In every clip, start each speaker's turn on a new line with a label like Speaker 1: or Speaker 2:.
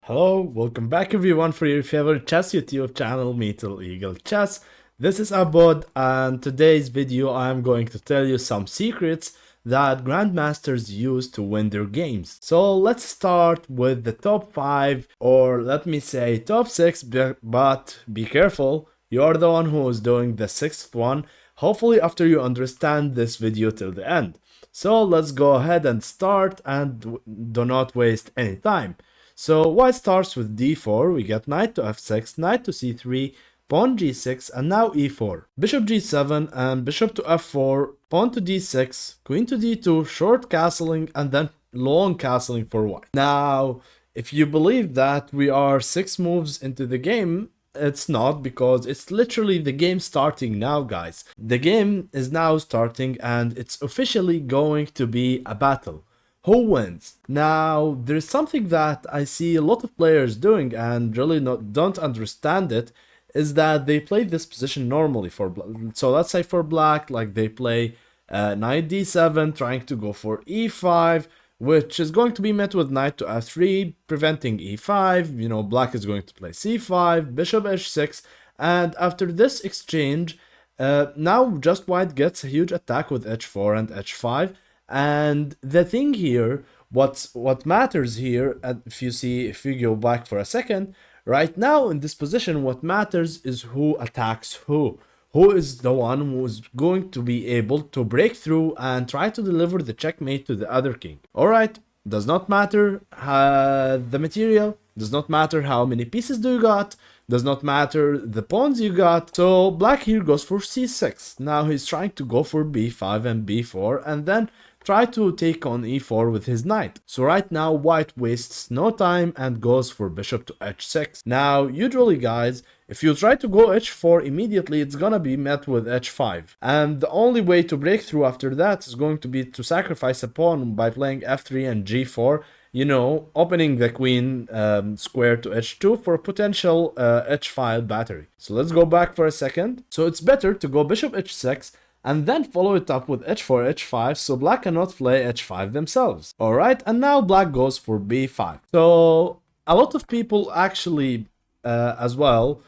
Speaker 1: Hello, welcome back everyone for your favorite chess YouTube channel, Metal Eagle Chess. This is Abod, and today's video I am going to tell you some secrets that grandmasters use to win their games. So let's start with the top 5, or let me say top 6, but be careful, you're the one who is doing the 6th one, hopefully after you understand this video till the end. So let's go ahead and start and do not waste any time. So white starts with d4, we get knight to f6, knight to c3, pawn g6, and now e4. Bishop g7 and bishop to f4, pawn to d6, queen to d2, short castling, and then long castling for white. Now, if you believe that we are 6 moves into the game, it's not, because it's literally the game starting now, guys. The game is now starting and it's officially going to be a battle. Who wins? Now, there's something that I see a lot of players doing and really don't understand it, is that they play this position normally for so let's say for black, like they play knight d7, trying to go for e5, which is going to be met with knight to f3, preventing e5. You know, black is going to play c5, bishop h6, and after this exchange, now just white gets a huge attack with h4 and h5. And the thing here, what matters here, if you go back for a second, right now in this position, what matters is who attacks who. Who is the one who's going to be able to break through and try to deliver the checkmate to the other king. Alright, does not matter the material, does not matter how many pieces do you got, does not matter the pawns you got. So black here goes for c6. Now he's trying to go for b5 and b4 and then try to take on e4 with his knight. So right now white wastes no time and goes for bishop to h6. Now usually, guys, if you try to go h4 immediately, it's gonna be met with h5. And the only way to break through after that is going to be to sacrifice a pawn by playing f3 and g4, you know, opening the queen square to h2 for a potential h5 battery. So let's go back for a second. So it's better to go bishop h6 and then follow it up with h4, h5, so black cannot play h5 themselves. Alright, and now black goes for b5. So a lot of people actually as well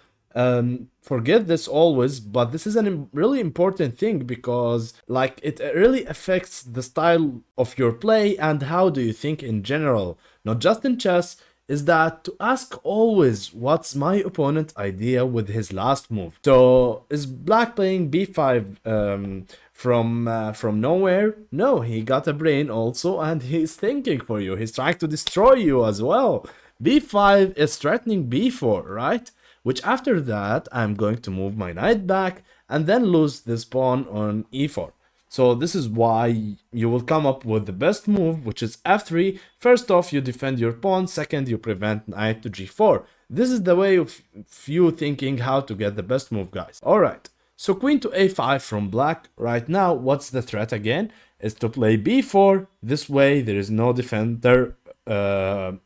Speaker 1: forget this always, but this is a really important thing, because like it really affects the style of your play and how do you think in general, not just in chess, is that to ask always what's my opponent idea with his last move. So is black playing b5 from nowhere? No, he got a brain also and he's thinking for you. He's trying to destroy you as well. b5 is threatening b4, right? Which after that I'm going to move my knight back and then lose this pawn on e4. So this is why you will come up with the best move, which is f3. First off, you defend your pawn. Second, you prevent knight to g4. This is the way of you thinking how to get the best move, guys. Alright, so queen to a5 from black. Right now, what's the threat again? Is to play b4. This way, there is no defender to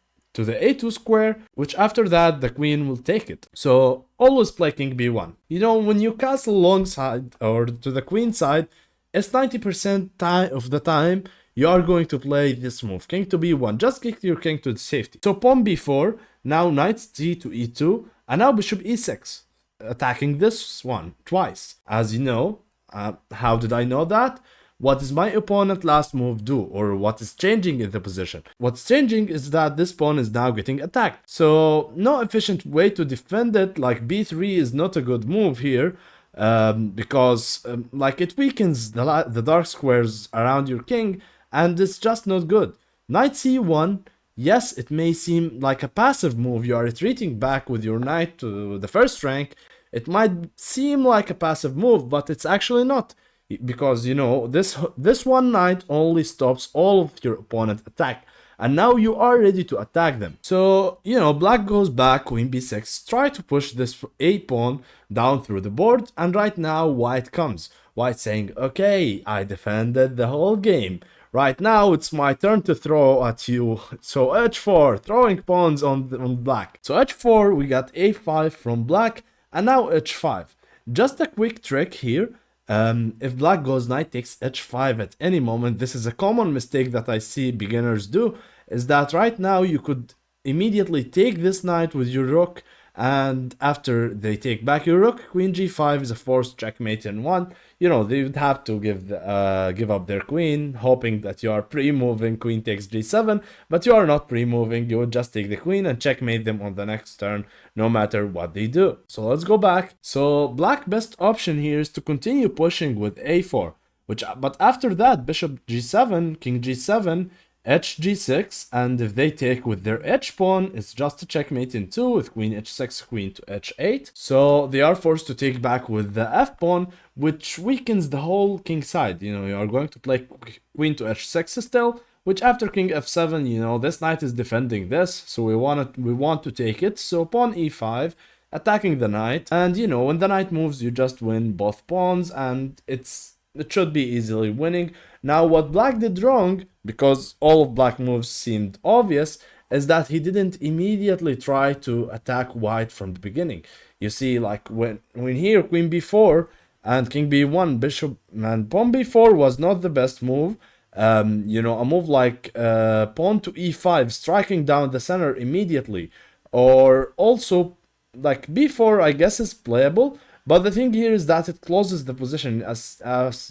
Speaker 1: the a2 square, which after that, the queen will take it. So always play king b1. You know, when you castle long side or to the queen side, it's 90% of the time you are going to play this move, king to b1, just kick your king to safety. So pawn b4, now knight c to e2, and now bishop e6, attacking this one twice. As you know, how did I know that? What does my opponent last move do, or what is changing in the position? What's changing is that this pawn is now getting attacked. So no efficient way to defend it, like b3 is not a good move here. Because like it weakens the dark squares around your king and it's just not good. Knight c1, yes, it may seem like a passive move, you are retreating back with your knight to the first rank. It might seem like a passive move, but it's actually not, because you know this one knight only stops all of your opponent's attack. And now you are ready to attack them. So, you know, black goes back, queen b6, try to push this a pawn down through the board, and right now white comes. White saying, okay, I defended the whole game. Right now it's my turn to throw at you. So h4, throwing pawns on black. So h4, we got a5 from black, and now h5. Just a quick trick here. If black goes knight takes h5 at any moment, this is a common mistake that I see beginners do, is that right now you could immediately take this knight with your rook, and after they take back your rook, queen g5 is a forced checkmate in one. You know, they would have to give up their queen, hoping that you are pre-moving queen takes g7, but you are not pre-moving. You would just take the queen and checkmate them on the next turn, no matter what they do. So let's go back. So black best option here is to continue pushing with a4, but after that, bishop g7, king g7, h g6, and if they take with their h pawn, it's just a checkmate in 2 with queen h6, queen to h8. So they are forced to take back with the f pawn, which weakens the whole king side. You know, you are going to play queen to h6 still, which after king f7, you know, this knight is defending this, so we want to take it. So pawn e5, attacking the knight, and you know, when the knight moves, you just win both pawns, and it should be easily winning. Now, what black did wrong, because all of black moves seemed obvious, is that he didn't immediately try to attack white from the beginning. You see, like when here queen b4 and king b1, bishop and pawn b4 was not the best move. You know, a move like pawn to e5, striking down the center immediately, or also like b4, I guess is playable. But the thing here is that it closes the position as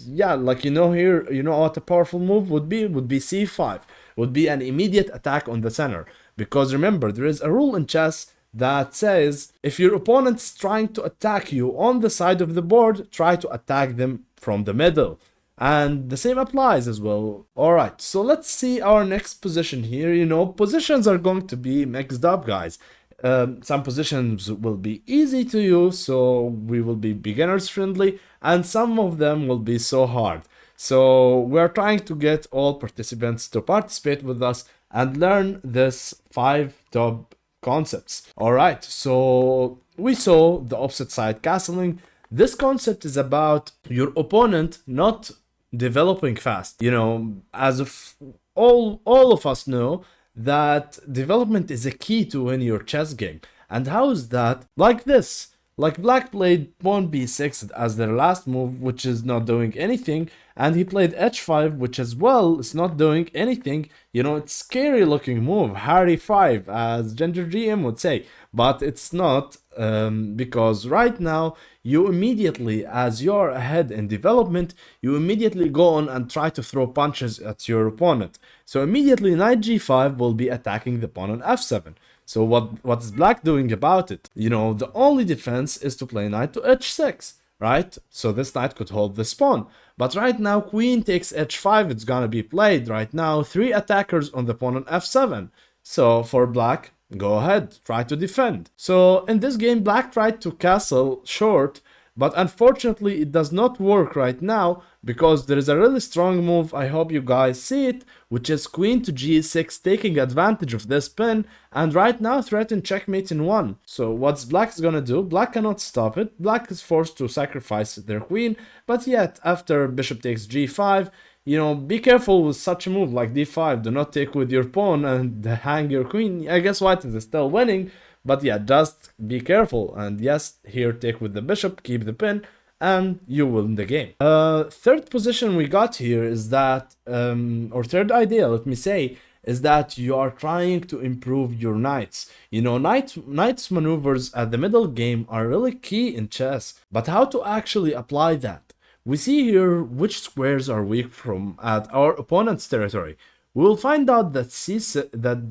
Speaker 1: yeah, like you know here, you know what a powerful move would be c5, would be an immediate attack on the center. Because remember, there is a rule in chess that says if your opponent's trying to attack you on the side of the board, try to attack them from the middle. And the same applies as well. Alright, so let's see our next position here. You know, positions are going to be mixed up, guys. Some positions will be easy to use, so we will be beginners friendly, and some of them will be so hard. So we're trying to get all participants to participate with us and learn this 5 top concepts. Alright, so we saw the opposite side castling. This concept is about your opponent not developing fast. You know, as of all of us know, that development is a key to win your chess game. And how is that? Like this. Like black played pawn b6 as their last move, which is not doing anything, and he played h5, which as well is not doing anything. You know, it's scary looking move, Harry 5, as Ginger GM would say, but it's not, because right now, you immediately, as you're ahead in development, you immediately go on and try to throw punches at your opponent. So immediately knight g5 will be attacking the pawn on f7. So what is black doing about it? You know, the only defense is to play knight to h6, right? So this knight could hold this pawn. But right now, queen takes h5, it's gonna be played. Right now, 3 attackers on the pawn on f7. So for black, go ahead, try to defend. So in this game, black tried to castle short, but unfortunately it does not work right now because there is a really strong move, I hope you guys see it, which is queen to g6, taking advantage of this pin, and right now threaten checkmate in 1. So what's black is gonna do? Black cannot stop it, black is forced to sacrifice their queen, but yet after bishop takes g5, you know, be careful with such a move like d5, do not take with your pawn and hang your queen. I guess white is still winning, but yeah, just be careful. And yes, here take with the bishop, keep the pin, and you win the game. Third position we got here is that, or third idea, let me say, is that you are trying to improve your knights. You know, knights maneuvers at the middle game are really key in chess, but how to actually apply that? We see here which squares are weak from at our opponent's territory. We will find out that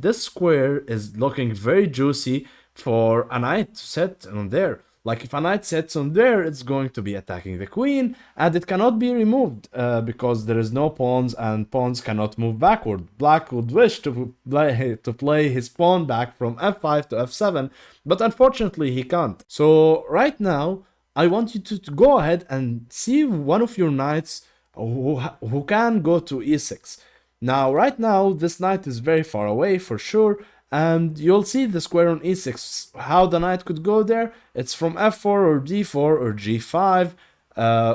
Speaker 1: this square is looking very juicy for a knight to set on there. Like if a knight sets on there, it's going to be attacking the queen, and it cannot be removed because there is no pawns, and pawns cannot move backward. Black would wish to play his pawn back from f5 to f7, but unfortunately he can't. So right now, I want you to go ahead and see one of your knights who can go to e6. Now, right now, this knight is very far away for sure, and you'll see the square on e6, how the knight could go there. It's from f4 or d4 or g5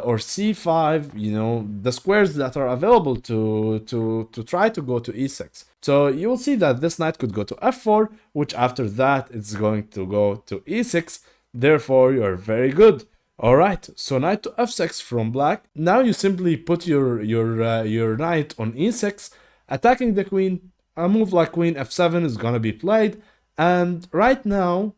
Speaker 1: or c5, you know, the squares that are available to try to go to e6. So you will see that this knight could go to f4, which after that it's going to go to e6. Therefore, you're very good. Alright, so knight to f6 from black. Now you simply put your knight on e6, attacking the queen. A move like queen f7 is gonna be played, And right now,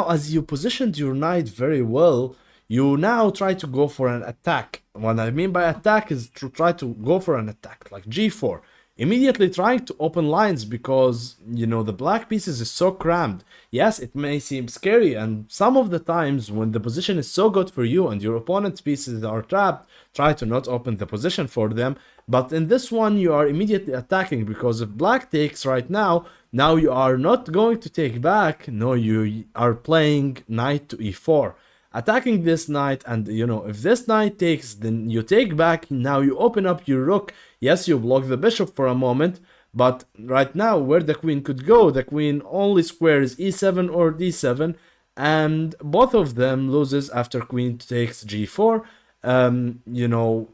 Speaker 1: as you positioned your knight very well, you now try to go for an attack. What I mean by attack is to try to go for an attack, like g4. Immediately trying to open lines because, the black pieces is so crammed. Yes, it may seem scary, and some of the times when the position is so good for you and your opponent's pieces are trapped, try to not open the position for them. But in this one, you are immediately attacking because if black takes right now you are not going to take back. No, you are playing knight to e4. Attacking this knight, and if this knight takes, then you take back. Now you open up your rook. Yes, you block the bishop for a moment, but right now where the queen could go, the queen only squares e7 or d7, and both of them loses after queen takes g4.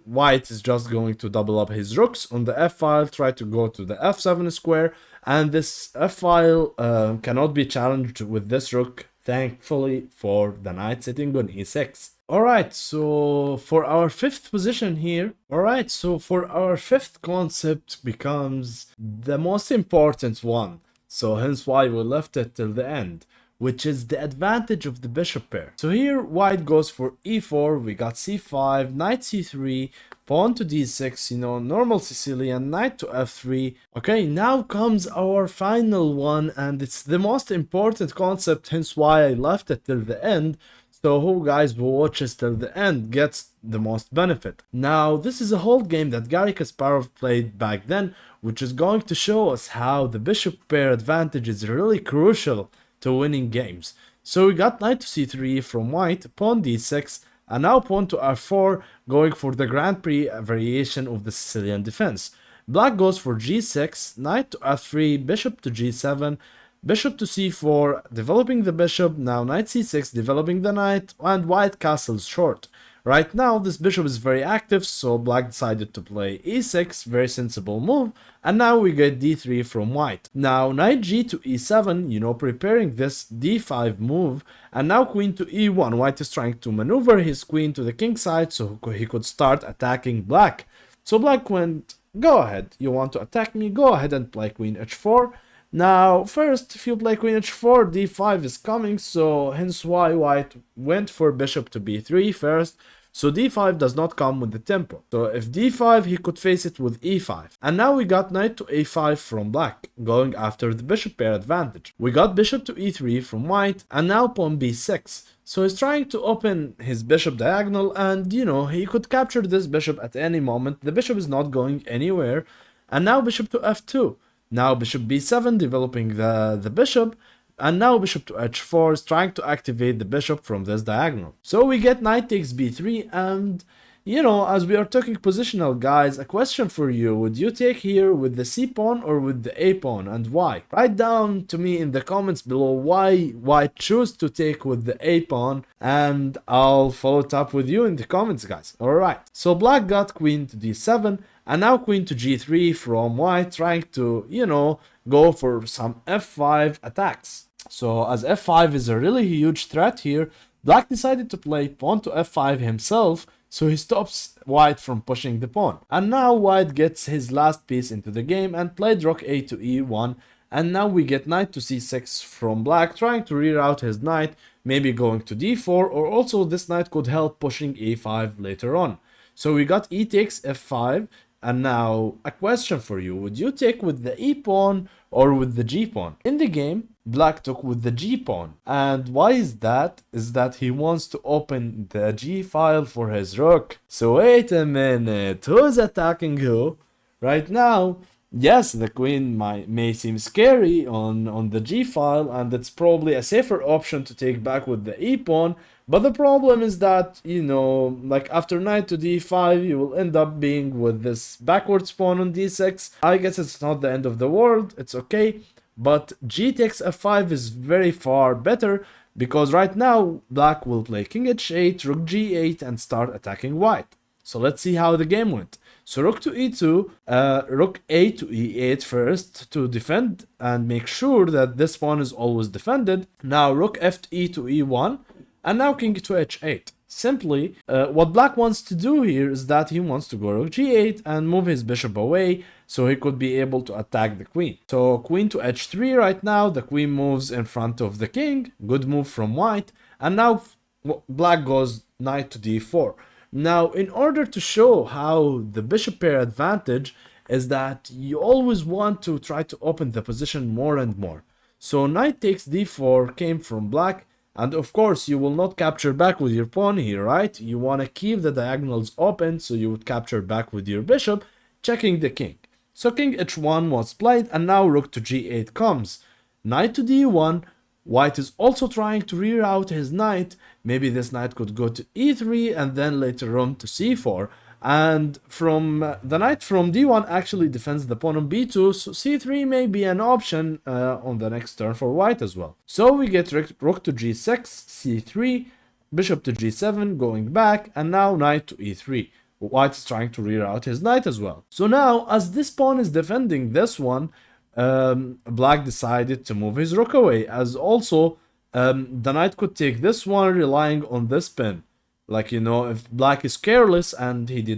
Speaker 1: White is just going to double up his rooks on the f file, try to go to the f7 square, and this f file cannot be challenged with this rook, thankfully for the knight sitting on e6. Alright, so for our fifth position here, for our fifth concept becomes the most important one, so hence why we left it till the end, which is the advantage of the bishop pair. So here white goes for e4, we got c5, knight c3, pawn to d6, normal Sicilian, knight to f3. Okay, now comes our final one, and it's the most important concept, hence why I left it till the end. So who guys who watches till the end gets the most benefit. Now this is a whole game that Garry Kasparov played back then, which is going to show us how the bishop pair advantage is really crucial to winning games. So we got knight to c3 from white, pawn d6, and now pawn to f4, going for the Grand Prix variation of the Sicilian defense. Black goes for g6, knight to f3, bishop to g7, bishop to c4, developing the bishop, now knight c6, developing the knight, and white castles short. Right now, this bishop is very active, so black decided to play e6, very sensible move, and now we get d3 from white. Now, knight g to e7, preparing this d5 move, and now queen to e1. White is trying to maneuver his queen to the king side so he could start attacking black. So black went, go ahead, you want to attack me, go ahead and play queen h4. Now, first, if you play queen h4, d5 is coming, so hence why white went for bishop to b3 first. So d5 does not come with the tempo. So if d5, he could face it with e5. And now we got knight to a5 from black, going after the bishop pair advantage. We got bishop to e3 from white, and now pawn b6. So he's trying to open his bishop diagonal, and he could capture this bishop at any moment. The bishop is not going anywhere. And now bishop to f2. Now bishop b7, developing the bishop, and now bishop to h4 is trying to activate the bishop from this diagonal. So we get knight takes b3, and as we are talking positional, guys, a question for you: would you take here with the c pawn or with the a pawn, and why? Write down to me in the comments below why white choose to take with the a pawn, and I'll follow it up with you in the comments, guys. Alright, so black got queen to d7, and now queen to g3 from white, trying to, go for some f5 attacks. So as f5 is a really huge threat here, black decided to play pawn to f5 himself, so he stops white from pushing the pawn. And now white gets his last piece into the game and played rook a to e1, and now we get knight to c6 from black, trying to reroute his knight, maybe going to d4, or also this knight could help pushing e5 later on. So we got e takes f5, and now a question for you: would you take with the e pawn or with the g pawn? In the game, black took with the g pawn, and why is that? Is that he wants to open the g file for his rook. So wait a minute, who's attacking who? Right now, yes, the queen may seem scary on the g file, and it's probably a safer option to take back with the e pawn. But the problem is that, like after knight to d5, you will end up being with this backwards pawn on d6. I guess it's not the end of the world, it's okay. But g takes f5 is very far better, because right now black will play king h8, rook g8, and start attacking white. So let's see how the game went. So rook to e2, rook a to e8 first to defend and make sure that this pawn is always defended. Now rook f to e to e1. And now king to h8. simply, what black wants to do here is that he wants to go rook g8 and move his bishop away so he could be able to attack the queen. So queen to h3 right now, the queen moves in front of the king, good move from white, and now black goes knight to d4. Now, in order to show how the bishop pair advantage is that you always want to try to open the position more and more. So knight takes d4 came from black, and of course you will not capture back with your pawn here, right? You want to keep the diagonals open so you would capture back with your bishop, checking the king. So king h1 was played, and now rook to g8 comes. Knight to d1, white is also trying to reroute his knight. Maybe this knight could go to e3 and then later on to c4. And from the knight from d1 actually defends the pawn on b2, so c3 may be an option on the next turn for white as well. So we get rook to g6, c3, bishop to g7 going back, and now knight to e3. White is trying to reroute his knight as well. So now, as this pawn is defending this one, black decided to move his rook away, as also the knight could take this one relying on this pin. Like, you know, if black is careless and he's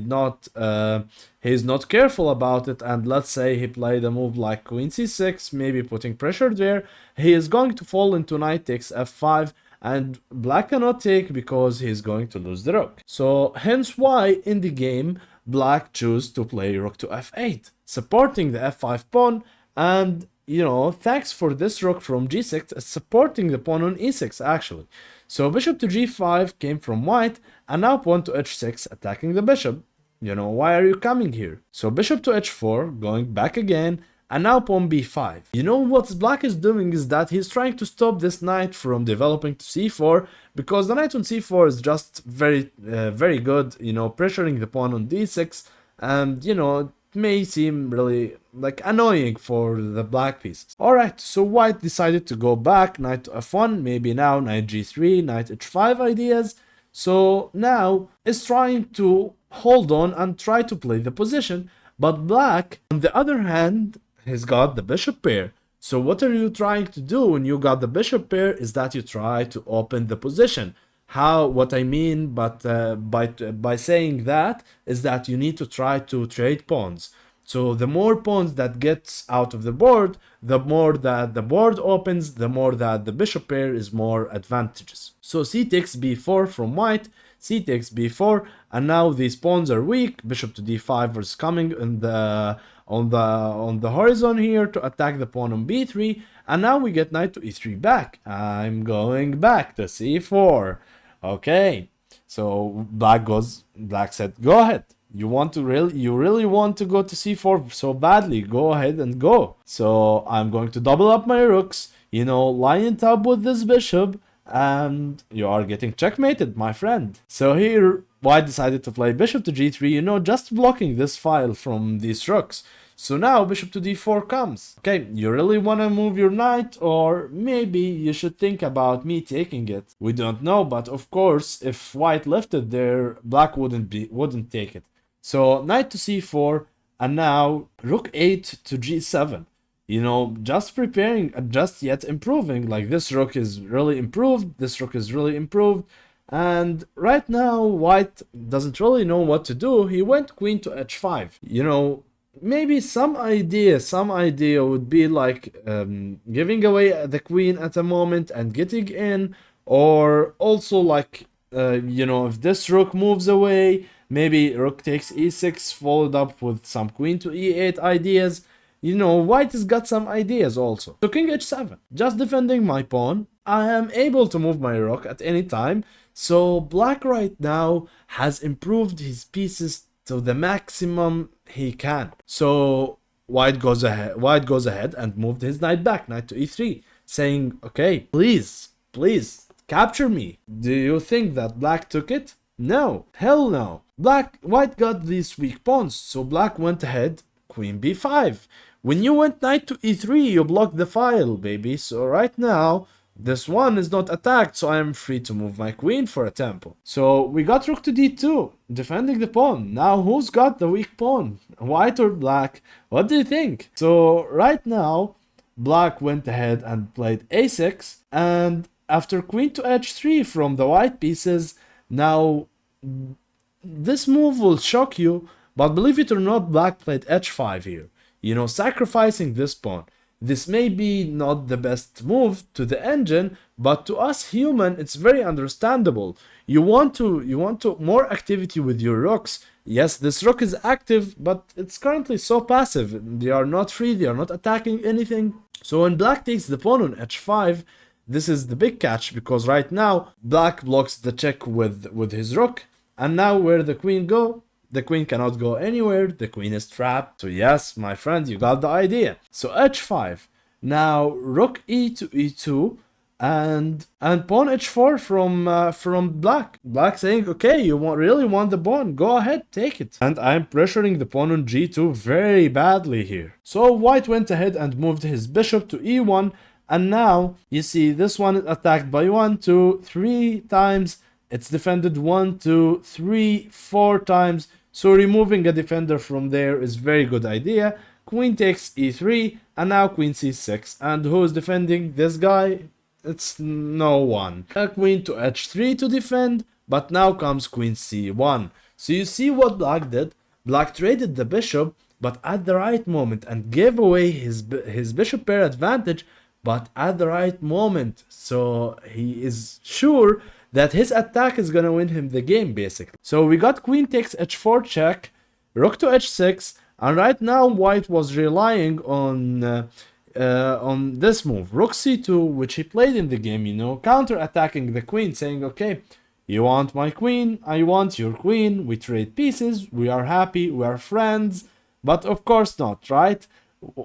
Speaker 1: not careful about it, and let's say he played a move like queen c6, maybe putting pressure there, he is going to fall into knight takes f5, and black cannot take because he's going to lose the rook. So hence why in the game black chose to play rook to f8, supporting the f5 pawn, and you know, thanks for this rook from g6 supporting the pawn on e6 actually. So bishop to g5 came from white, and now pawn to h6 attacking the bishop. You know, why are you coming here? So bishop to h4 going back again, and now pawn b5. You know what black is doing is that he's trying to stop this knight from developing to c4, because the knight on c4 is just very good, you know, pressuring the pawn on d6, and you know, may seem really like annoying for the black pieces. Alright, so white decided to go back, knight to f1, maybe now knight g3, knight h5 ideas. So now is trying to hold on and try to play the position, but black on the other hand has got the bishop pair. So what are you trying to do when you got the bishop pair is that you try to open the position. What I mean by saying that is that you need to try to trade pawns. So the more pawns that gets out of the board, the more that the board opens, the more that the bishop pair is more advantageous. So c takes b4 from white, c takes b4, and now these pawns are weak. Bishop to d5 is coming in on the horizon here to attack the pawn on b3, and now we get knight to e3 back. I'm going back to c4. Okay, so black said, go ahead. You really want to go to c4 so badly, go ahead and go. So I'm going to double up my rooks, you know, line top with this bishop, and you are getting checkmated, my friend. So here, white decided to play bishop to g3, you know, just blocking this file from these rooks. So now bishop to d4 comes. Okay, you really want to move your knight, or maybe you should think about me taking it. We don't know, but of course, if white left it there, black wouldn't take it. So knight to c4, and now rook 8 to g7. You know, just preparing, just yet improving. Like, this rook is really improved, this rook is really improved. And right now, white doesn't really know what to do. He went queen to h5. You know, maybe some idea would be like giving away the queen at a moment and getting in, or also like you know, if this rook moves away, maybe rook takes e6 followed up with some queen to e8 ideas. You know, white has got some ideas also. So king h7, just defending my pawn. I am able to move my rook at any time. So black right now has improved his pieces to the maximum he can. So white goes ahead and moved his knight back, knight to e3, saying, okay, please capture me. Do you think that black took it? No, hell no. White got these weak pawns, so black went ahead, queen b5. When you went knight to e3, you blocked the file, baby. So right now, this one is not attacked, so I am free to move my queen for a tempo. So we got rook to d2, defending the pawn. Now who's got the weak pawn? White or black? What do you think? So right now, black went ahead and played a6, and after queen to h3 from the white pieces, Now, this move will shock you, but believe it or not, black played h5 here. You know, sacrificing this pawn. This may be not the best move to the engine, but to us human, it's very understandable. You want to more activity with your rooks. Yes, this rook is active, but it's currently so passive. They are not free, they are not attacking anything. So when black takes the pawn on h5, this is the big catch, because right now black blocks the check with his rook, and now where the queen go? The queen cannot go anywhere, the queen is trapped. So yes, my friend, you got the idea. So h5. Now rook e to e2, and pawn h4 from black. Black saying, okay, you really want the pawn, go ahead, take it. And I'm pressuring the pawn on g2 very badly here. So white went ahead and moved his bishop to e1, and now you see this one is attacked by 1, 2, 3 times. It's defended 1, 2, 3, 4 times. So removing a defender from there is very good idea. Queen takes e3, and now queen c6. And who is defending this guy? It's no one. Queen to h3 to defend, but now comes queen c1. So you see what black did? Black traded the bishop, but at the right moment, and gave away his bishop pair advantage, but at the right moment. So he is sure that his attack is gonna win him the game, basically. So we got queen takes h4 check, rook to h6, and right now white was relying on this move, rook c2, which he played in the game, you know, counter-attacking the queen, saying, okay, you want my queen, I want your queen, we trade pieces, we are happy, we are friends, but of course not, right?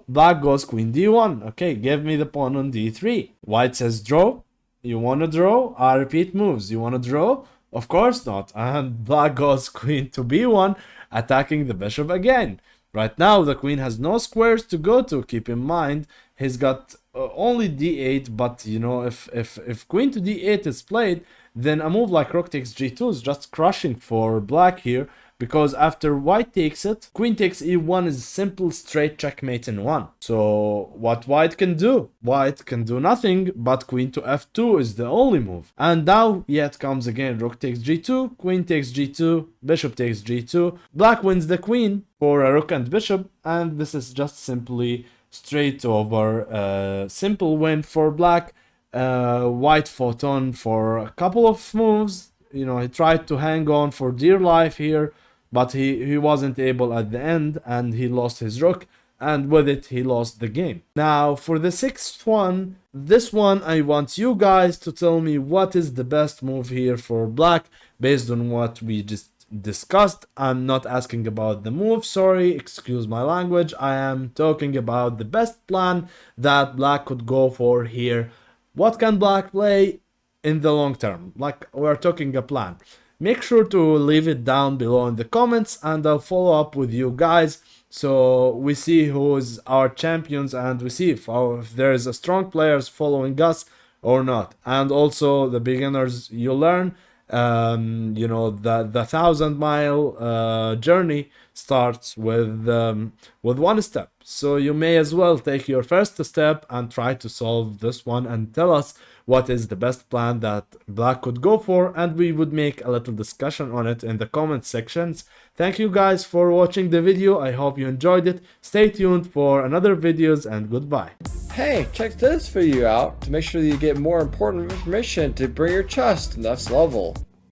Speaker 1: Black goes queen d1, okay, give me the pawn on d3. White says draw. You want to draw? I repeat moves. You want to draw? Of course not. And black goes queen to b1, attacking the bishop again. Right now, the queen has no squares to go to. Keep in mind, he's got only d8, but you know, if queen to d8 is played, then a move like rook takes g2 is just crushing for black here, because after white takes it, queen takes e1 is simple straight checkmate in one. So what white can do? White can do nothing, but queen to f2 is the only move. And now yet comes again, rook takes g2, queen takes g2, bishop takes g2. Black wins the queen for a rook and bishop, and this is just simply straight over simple win for black. White fought on for a couple of moves. You know, he tried to hang on for dear life here, but he wasn't able at the end, and he lost his rook, and with it he lost the game. Now for the sixth one, this one I want you guys to tell me what is the best move here for black based on what we just discussed. I'm not asking about the move, sorry, excuse my language. I am talking about the best plan that black could go for here. What can black play in the long term? Like, we're talking a plan. Make sure to leave it down below in the comments, and I'll follow up with you guys, so we see who's our champions, and we see if there is a strong players following us or not. And also the beginners, you learn, you know, the 1,000-mile journey starts with one step. So you may as well take your first step and try to solve this one, and tell us what is the best plan that black could go for, and we would make a little discussion on it in the comment sections. Thank you guys for watching the video. I hope you enjoyed it. Stay tuned for another videos, and goodbye.
Speaker 2: Hey, check this video out to make sure that you get more important information to bring your chess to the next level.